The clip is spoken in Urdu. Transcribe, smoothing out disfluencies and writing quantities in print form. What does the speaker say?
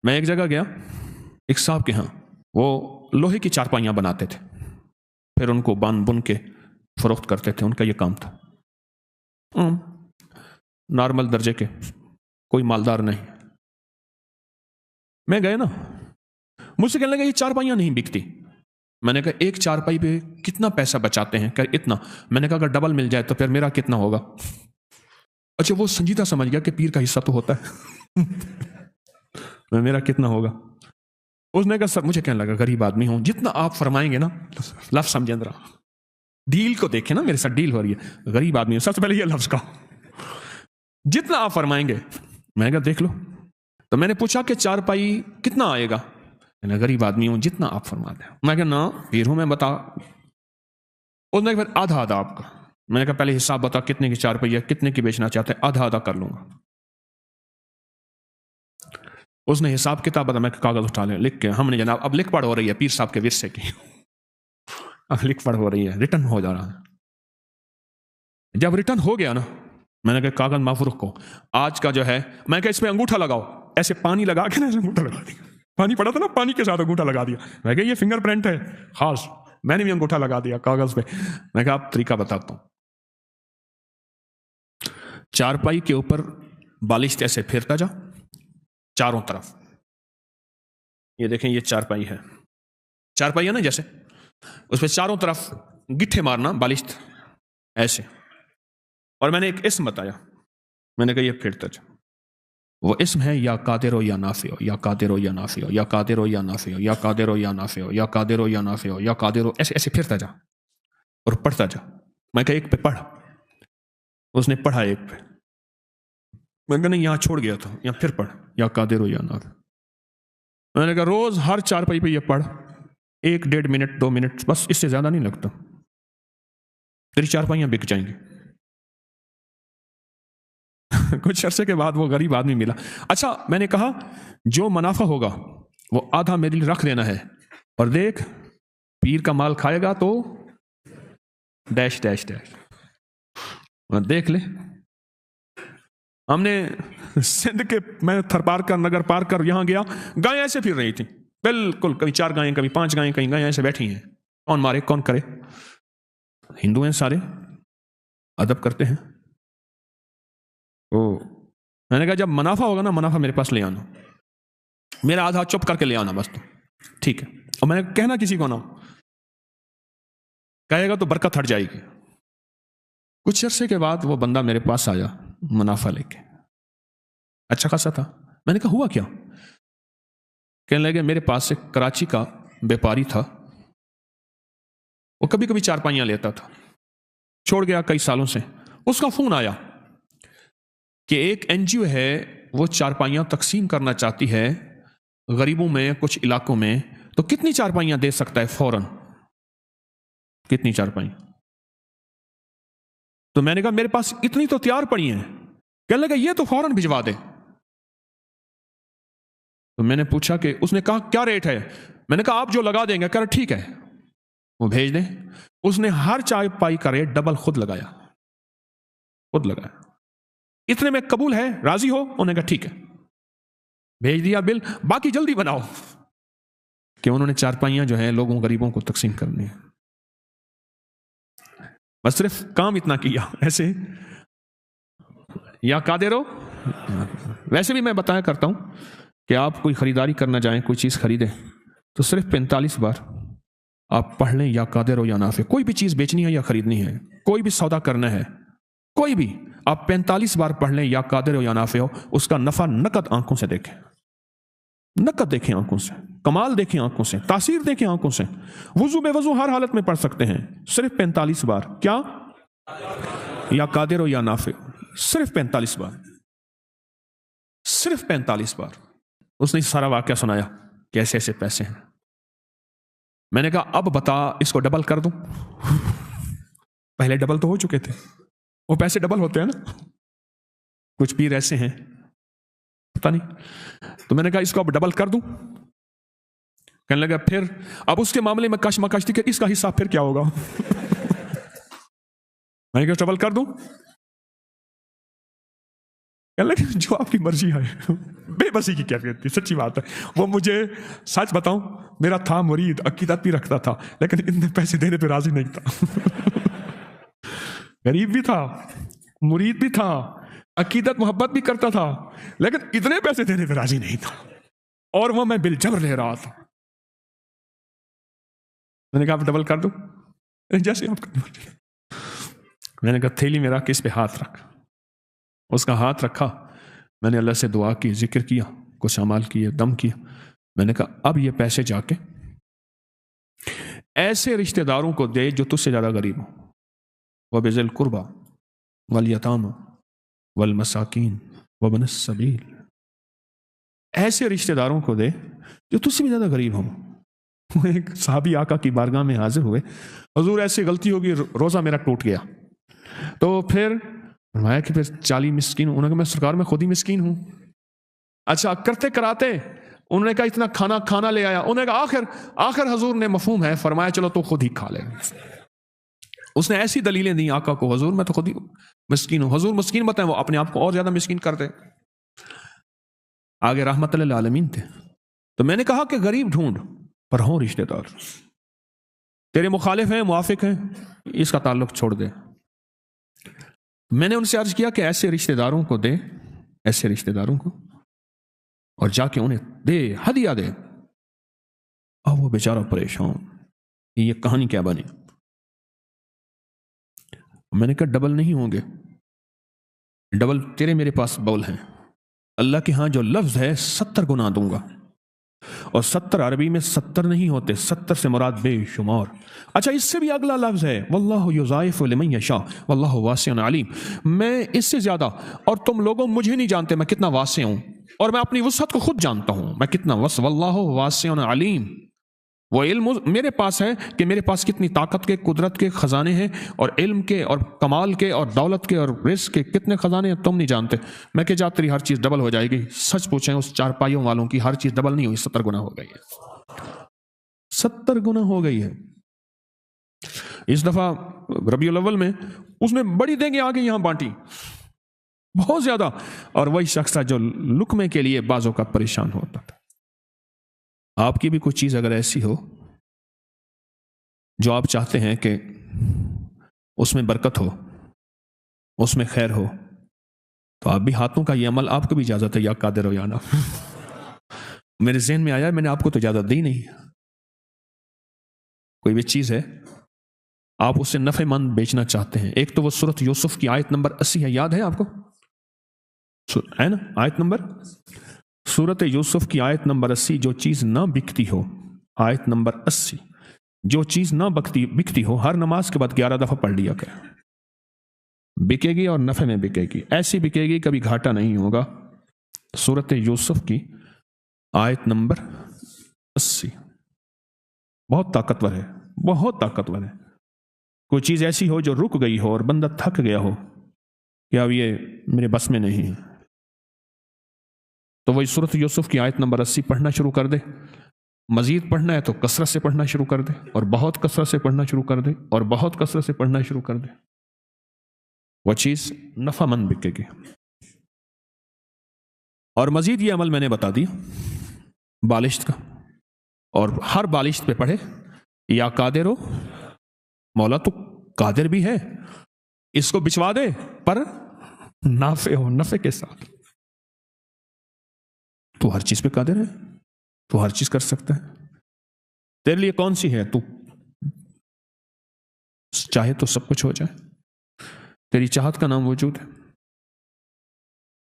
میں ایک جگہ گیا ایک صاحب کے ہاں، وہ لوہے کی چارپائیاں بناتے تھے، پھر ان کو بن کے فروخت کرتے تھے، ان کا یہ کام تھا، نارمل درجے کے، کوئی مالدار نہیں۔ میں گئے نا، مجھ سے کہنے لگا یہ چارپائیاں نہیں بکتی۔ میں نے کہا ایک چارپائی پہ کتنا پیسہ بچاتے ہیں؟ کہ اتنا۔ میں نے کہا اگر ڈبل مل جائے تو پھر میرا کتنا ہوگا؟ اچھا وہ سنجیدہ سمجھ گیا کہ پیر کا حصہ تو ہوتا ہے میرا کتنا ہوگا؟ اس نے کہا سر، مجھے کہنے لگا غریب آدمی ہوں، جتنا آپ فرمائیں گے نا، لفظ سمجھیں ذرا، ڈیل کو دیکھیں نا، میرے ساتھ ڈیل ہو رہی ہے، غریب آدمی ہوں، سب سے پہلے یہ لفظ کا جتنا آپ فرمائیں گے۔ میں نے کہا دیکھ لو۔ تو میں نے پوچھا کہ چارپائی کتنا آئے گا؟ میں غریب آدمی ہوں، جتنا آپ فرما دیں۔ میں کہا نا پیر ہوں میں، بتا۔ اس نے پھر آدھا آدھا آپ کا۔ میں نے کہا پہلے حساب بتا کتنے کی چارپائی ہے، کتنے کی بیچنا چاہتے ہیں؟ آدھا آدھا کر لوں گا۔ اس نے حساب کتاب بتا، میں کاغذ اٹھا لیں، لکھ کے ہم نے جناب اب لکھ پڑھ ہو رہی ہے پیر صاحب کے ورثے کی، اب لکھ پڑھ ہو رہی ہے، ریٹرن ہو جا رہا ہے۔ جب ریٹرن ہو گیا نا، میں نے کہا کاغذ محفوظ رکھو، آج کا جو ہے، میں کہا اس پہ انگوٹھا لگاؤ، ایسے پانی لگا کے نا ایسے انگوٹھا لگا دیا، پانی پڑا تھا نا، پانی کے ساتھ انگوٹھا لگا دیا۔ میں کہا یہ فنگر پرنٹ ہے خاص، میں نے بھی انگوٹھا لگا دیا کاغذ پہ۔ میں کہا اب طریقہ بتاتا ہوں، چارپائی کے اوپر بالشت ایسے پھیرتا جا چاروں طرف، یہ دیکھیں یہ چارپائی ہے، چارپائی ہے نا جیسے، اس پہ چاروں طرف گٹھے مارنا بالشت ایسے۔ اور میں نے ایک اسم بتایا، میں نے کہا یہ پھیرتا جا، وہ اسم ہے یا قادر یا نافع، یا قادر یا نافع، یا قادر یا نافع، یا قادر یا نافع، یا قادر یا نافع، یا قادر، ایسے ایسے پھرتا جا اور پڑھتا جا۔ میں کہا ایک پہ پڑھ، اس نے پڑھا ایک پہ، میں نے کہا نہیں یہاں چھوڑ گیا تھا، یہاں پھر پڑھ، یا قادر یا نافع۔ میں نے کہا روز ہر چارپائی پہ یہ پڑھ، 1-1.5 منٹ 2 منٹ، بس اس سے زیادہ نہیں لگتا، تیری چارپائیاں بک جائیں گی۔ کچھ عرصے کے بعد وہ غریب آدمی ملا۔ اچھا میں نے کہا جو منافع ہوگا وہ آدھا میرے لیے رکھ دینا ہے، اور دیکھ پیر کا مال کھائے گا تو ڈیش ڈیش ڈیش، دیکھ لے۔ ہم نے سندھ کے، میں تھر پار کر نگر پار کر یہاں گیا، گائیں ایسے پھر رہی تھیں بالکل، کبھی 4 گائیں کبھی 5 گائیں، کہیں گائیں ایسے بیٹھی ہیں، کون مارے کون کرے؟ ہندو ہیں سارے، ادب کرتے ہیں۔ میں نے کہا جب منافع ہوگا نا، منافع میرے پاس لے آنا، میرا آدھا چپ کر کے لے آنا بس، تو ٹھیک ہے۔ اور میں نے کہنا کسی کو نہ، کہے گا تو برکت ہٹ جائے گی۔ کچھ عرصے کے بعد وہ بندہ میرے پاس آیا منافع لے کے، اچھا خاصا تھا۔ میں نے کہا ہوا کیا؟ کہنے لگے میرے پاس ایک کراچی کا بیپاری تھا، وہ کبھی کبھی چارپائیاں لیتا تھا، چھوڑ گیا کئی سالوں سے۔ اس کا فون آیا کہ ایک NGO ہے، وہ چارپائیاں تقسیم کرنا چاہتی ہے غریبوں میں کچھ علاقوں میں، تو کتنی چارپائیاں دے سکتا ہے فوراً؟ کتنی چارپائیاں؟ تو میں نے کہا میرے پاس اتنی تو تیار پڑی ہیں۔ کہنے لگا یہ تو فوراً بھجوا دے۔ تو میں نے پوچھا کہ، اس نے کہا کیا ریٹ ہے؟ میں نے کہا آپ جو لگا دیں گے۔ کہا ٹھیک ہے وہ بھیج دیں۔ اس نے ہر چارپائی کا ریٹ ڈبل خود لگایا، خود لگایا۔ اتنے میں قبول ہے، راضی ہو؟ انہوں نے کہا ٹھیک ہے، بھیج دیا بل، باقی جلدی بناؤ، کہ انہوں نے چارپائیاں جو ہیں لوگوں غریبوں کو تقسیم کرنی ہے۔ بس صرف کام اتنا کیا ایسے، یا قادر ہو۔ ویسے بھی میں بتایا کرتا ہوں کہ آپ کوئی خریداری کرنا جائیں، کوئی چیز خریدیں، تو صرف 45 بار آپ پڑھ لیں یا قادر ہو یا نافع۔ کوئی بھی چیز بیچنی ہے یا خریدنی ہے، کوئی بھی سودا کرنا ہے، کوئی بھی، آپ 45 بار پڑھ لیں یا قادر ہو یا نافع ہو، اس کا نفع نقد آنکھوں سے دیکھیں، نقد دیکھیں آنکھوں سے، کمال دیکھیں آنکھوں سے، تاثیر دیکھیں آنکھوں سے۔ وضو بے وضو ہر حالت میں پڑھ سکتے ہیں، صرف 45 بار، کیا؟ یا قادر ہو یا نافع، صرف 45 بار، صرف 45 بار۔ اس نے سارا واقعہ سنایا، کیسے ایسے پیسے ہیں۔ میں نے کہا اب بتا اس کو ڈبل کر دوں؟ پہلے ڈبل تو ہو چکے تھے، وہ پیسے ڈبل ہوتے ہیں نا، کچھ پیر ایسے ہیں پتہ نہیں۔ تو میں نے کہا اس کو اب ڈبل کر دوں؟ کہنے لگا پھر اب اس کے معاملے میں کش مکش تھی کہ اس کا حصہ پھر کیا ہوگا۔ میں نے کہا ڈبل کر دوں؟ کہنے لگے جو آپ کی مرضی ہے. بے بسی کی کیفیت تھی, سچی بات ہے. وہ مجھے سچ بتاؤں, میرا تھا مرید, عقیدت بھی رکھتا تھا, لیکن اتنے پیسے دینے پہ راضی نہیں تھا. غریب بھی تھا, مرید بھی تھا, عقیدت محبت بھی کرتا تھا, لیکن اتنے پیسے دینے پہ راضی نہیں تھا, اور وہ میں بالجبر لے رہا تھا. میں نے کہا آپ ڈبل کر دوں, جیسے آپ کا. میں نے کہا تھیلی میں رکھ کے اس پہ ہاتھ رکھ. اس کا ہاتھ رکھا, میں نے اللہ سے دعا کی, ذکر کیا, کچھ اعمال کیے, دم کیا. میں نے کہا اب یہ پیسے جا کے ایسے رشتہ داروں کو دے جو تجھ سے زیادہ غریب ہوں. وَبِذِي الْقُرْبَى وَالْيَتَامَى وَالْمَسَاكِينِ وَابْنِ السَّبِيلِ. ایسے رشتہ داروں کو دے جو تجھ سے بھی زیادہ غریب ہوں. ایک صحابی آقا کی بارگاہ میں حاضر ہوئے, حضور ایسی غلطی ہوگی, روزہ میرا ٹوٹ گیا. تو پھر فرمایا کہ پھر 40 مسکین. انہوں نے کہا میں سرکار میں خود ہی مسکین ہوں. اچھا کرتے کراتے انہوں نے کہا اتنا کھانا لے آیا. انہوں نے کہا آخر حضور نے مفہوم ہے, فرمایا چلو تو خود ہی کھا لے. اس نے ایسی دلیلیں دی آقا کو, حضور میں تو خود ہی مسکین ہوں. حضور مسکین بتائیں, وہ اپنے آپ کو اور زیادہ مسکین کرتے. آگے رحمت للعالمین تھے. تو میں نے کہا کہ غریب ڈھونڈ پر ہوں رشتہ دار. تیرے مخالف ہیں, موافق ہیں, اس کا تعلق چھوڑ دے. میں نے ان سے عرض کیا کہ ایسے رشتہ داروں کو دے, ایسے رشتہ داروں کو, اور جا کے انہیں دے, ہدیہ دے. اور وہ بیچارہ پریشان, یہ کہانی کیا بنی. میں نے کہا ڈبل نہیں ہوں گے, ڈبل تیرے میرے پاس بول ہیں. اللہ کے ہاں جو لفظ ہے 70 گنا دوں گا, اور 70 عربی میں 70 نہیں ہوتے, 70 سے مراد بے شمار. اچھا اس سے بھی اگلا لفظ ہے واللہ یضاعف لمن یشاء واللہ واسع علیم. میں اس سے زیادہ, اور تم لوگوں مجھے نہیں جانتے میں کتنا واسع ہوں, اور میں اپنی وسعت کو خود جانتا ہوں میں کتنا واللہ واسع علیم. وہ علم میرے پاس ہے کہ میرے پاس کتنی طاقت کے, قدرت کے خزانے ہیں, اور علم کے, اور کمال کے, اور دولت کے, اور رزق کے کتنے خزانے ہیں تم نہیں جانتے. میں کہ جا تیری ہر چیز ڈبل ہو جائے گی. سچ پوچھیں اس چارپائیوں والوں کی ہر چیز ڈبل نہیں ہوئی, 70 گنا ہو گئی ہے. 70 گنا ہو گئی ہے. اس دفعہ ربیع الاول میں اس نے بڑی دیں گے آگے یہاں بانٹی, بہت زیادہ. اور وہی شخص تھا جو لقمے کے لیے بعض اوقات پریشان ہوتا تھا. آپ کی بھی کوئی چیز اگر ایسی ہو جو آپ چاہتے ہیں کہ اس میں برکت ہو, اس میں خیر ہو, تو آپ بھی ہاتھوں کا یہ عمل, آپ کو بھی اجازت ہے, یا قادر ہو یا نہ. میرے ذہن میں آیا, میں نے آپ کو تو اجازت دی نہیں. کوئی بھی چیز ہے آپ اسے نفع مند بیچنا چاہتے ہیں. ایک تو وہ سورۃ یوسف کی آیت نمبر 80 ہے, یاد ہے آپ کو, ہے نا آیت نمبر, سورۃ یوسف کی آیت نمبر 80, جو چیز نہ بکتی ہو, آیت نمبر 80, جو چیز نہ بکتی ہو ہر نماز کے بعد 11 دفعہ پڑھ لیا کرے. بکے گی اور نفع میں بکے گی, ایسی بکے گی کبھی گھاٹا نہیں ہوگا. سورۃ یوسف کی آیت نمبر 80 بہت طاقتور ہے, بہت طاقتور ہے. کوئی چیز ایسی ہو جو رک گئی ہو اور بندہ تھک گیا ہو کہ اب یہ میرے بس میں نہیں ہے, تو وہی سورۃ یوسف کی آیت نمبر 80 پڑھنا شروع کر دے. مزید پڑھنا ہے تو کثرت سے پڑھنا شروع کر دے, اور بہت کثرت سے پڑھنا شروع کر دے, اور بہت کثرت سے پڑھنا شروع کر دے. وہ چیز نفع مند بکے گی. اور مزید یہ عمل میں نے بتا دیا بالشت کا, اور ہر بالشت پہ پڑھے یا قادر ہو, مولا تو قادر بھی ہے, اس کو بچوا دے پر نافع ہو, نفع کے ساتھ. تو ہر چیز پہ قادر ہے, تو ہر چیز کر سکتا ہے. تیرے لیے کون سی ہے, تو چاہے تو سب کچھ ہو جائے. تیری چاہت کا نام وجود ہے.